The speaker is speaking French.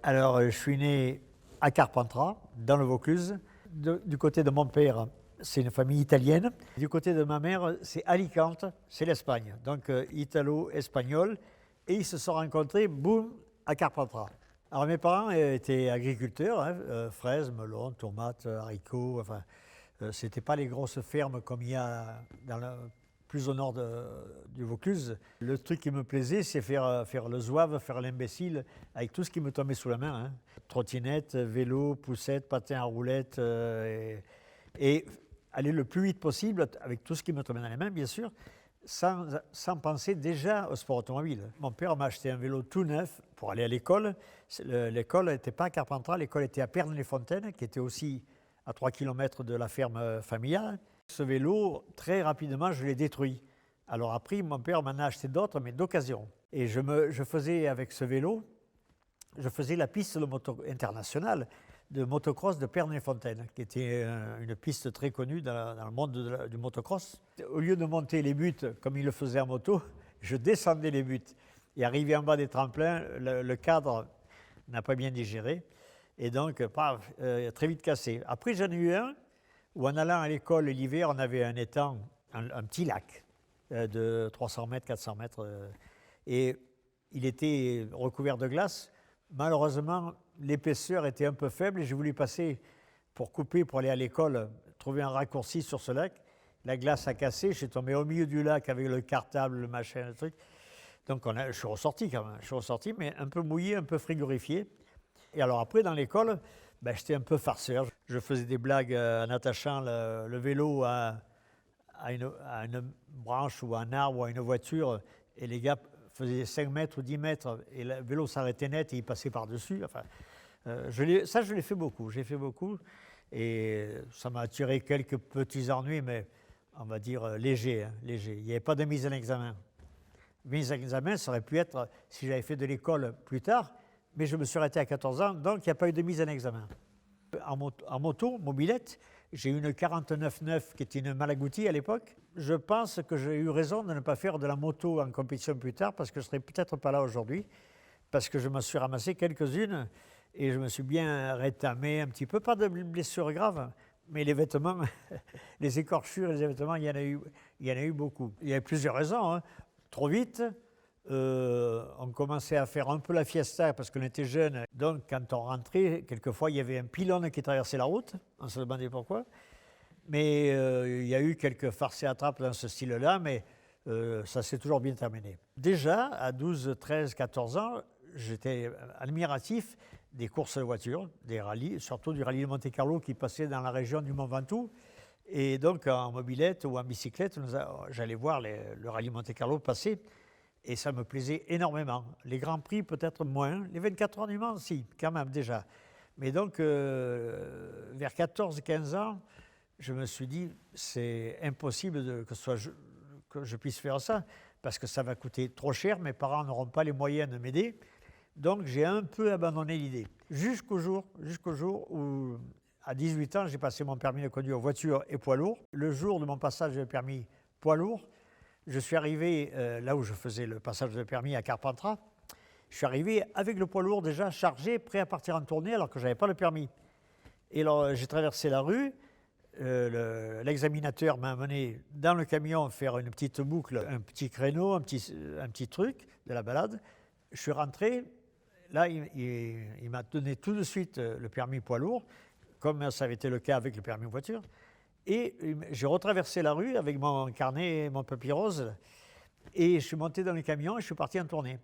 Alors, je suis né à Carpentras, dans le Vaucluse. Du côté de mon père, c'est une famille italienne. Du côté de ma mère, c'est Alicante, c'est l'Espagne. Donc, italo-espagnol. Et ils se sont rencontrés, boum, à Carpentras. Alors, mes parents étaient agriculteurs, hein, fraises, melons, tomates, haricots. Enfin, c'était pas les grosses fermes comme il y a plus au nord du Vaucluse. Le truc qui me plaisait, c'est faire le zouave, faire l'imbécile, avec tout ce qui me tombait sous la main. Hein. Trottinette, vélo, poussette, patin à roulettes, et aller le plus vite possible, avec tout ce qui me tombait dans les mains, bien sûr, sans penser déjà au sport automobile. Mon père m'a acheté un vélo tout neuf pour aller à l'école. L'école n'était pas à Carpentras, l'école était à Pernes-les-Fontaines, qui était aussi à 3 km de la ferme familiale. Ce vélo, très rapidement, je l'ai détruit. Alors après, mon père m'en a acheté d'autres, mais d'occasion. Et je faisais avec ce vélo, je faisais la piste internationale de motocross de Pernes-les-Fontaines, qui était une piste très connue dans le monde du motocross. Au lieu de monter les buttes comme il le faisait en moto, je descendais les buttes. Et arrivé en bas des tremplins, le cadre n'a pas bien digéré. Et donc, très vite cassé. Après, j'en ai eu un où en allant à l'école l'hiver, on avait un étang, un petit lac de 300 mètres, 400 mètres. Et il était recouvert de glace. Malheureusement, l'épaisseur était un peu faible et j'ai voulu passer pour couper, pour aller à l'école, trouver un raccourci sur ce lac. La glace a cassé, je suis tombé au milieu du lac avec le cartable, le machin, le truc. Donc je suis ressorti quand même, mais un peu mouillé, un peu frigorifié. Et alors après, dans l'école, j'étais un peu farceur. Je faisais des blagues en attachant le vélo à une branche ou à un arbre ou à une voiture, et les gars faisaient 5 mètres ou 10 mètres, et le vélo s'arrêtait net et ils passaient par-dessus. Enfin, je l'ai fait beaucoup, j'ai fait beaucoup, et ça m'a attiré quelques petits ennuis, mais on va dire légers. Hein, légers. Il n'y avait pas de mise en examen. Mise en examen, ça aurait pu être si j'avais fait de l'école plus tard, mais je me suis arrêté à 14 ans, donc il n'y a pas eu de mise en examen. En moto, mobilette, j'ai eu une 49.9 qui était une Malaguti à l'époque. Je pense que j'ai eu raison de ne pas faire de la moto en compétition plus tard, parce que je ne serais peut-être pas là aujourd'hui, parce que je me suis ramassé quelques-unes et je me suis bien rétamé un petit peu, pas de blessures graves, mais les vêtements, les écorchures, les vêtements, il y en a eu beaucoup. Il y a plusieurs raisons. Hein. Trop vite. On commençait à faire un peu la fiesta parce qu'on était jeunes. Donc, quand on rentrait, quelquefois, il y avait un pylône qui traversait la route. On se demandait pourquoi. Mais il y a eu quelques farces et attrapes dans ce style-là, mais ça s'est toujours bien terminé. Déjà, à 12, 13, 14 ans, j'étais admiratif des courses de voitures, des rallyes, surtout du rallye de Monte-Carlo qui passait dans la région du Mont Ventoux. Et donc, en mobilette ou en bicyclette, j'allais voir le rallye Monte-Carlo passer. Et ça me plaisait énormément. Les Grands Prix, peut-être moins. Les 24 heures du Mans, si, quand même, déjà. Mais donc, vers 14-15 ans, je me suis dit, c'est impossible que je puisse faire ça, parce que ça va coûter trop cher, mes parents n'auront pas les moyens de m'aider. Donc, j'ai un peu abandonné l'idée. Jusqu'au jour où, à 18 ans, j'ai passé mon permis de conduire voiture et poids lourd. Le jour de mon passage de permis poids lourd, je suis arrivé là où je faisais le passage de permis à Carpentras. Je suis arrivé avec le poids lourd déjà chargé, prêt à partir en tournée alors que je n'avais pas le permis. Et alors j'ai traversé la rue, l'examinateur m'a amené dans le camion faire une petite boucle, un petit créneau, un petit truc de la balade. Je suis rentré, là il m'a donné tout de suite le permis poids lourd, comme ça avait été le cas avec le permis voiture. Et j'ai retraversé la rue avec mon carnet et mon papier rose. Et je suis monté dans le camion et je suis parti en tournée.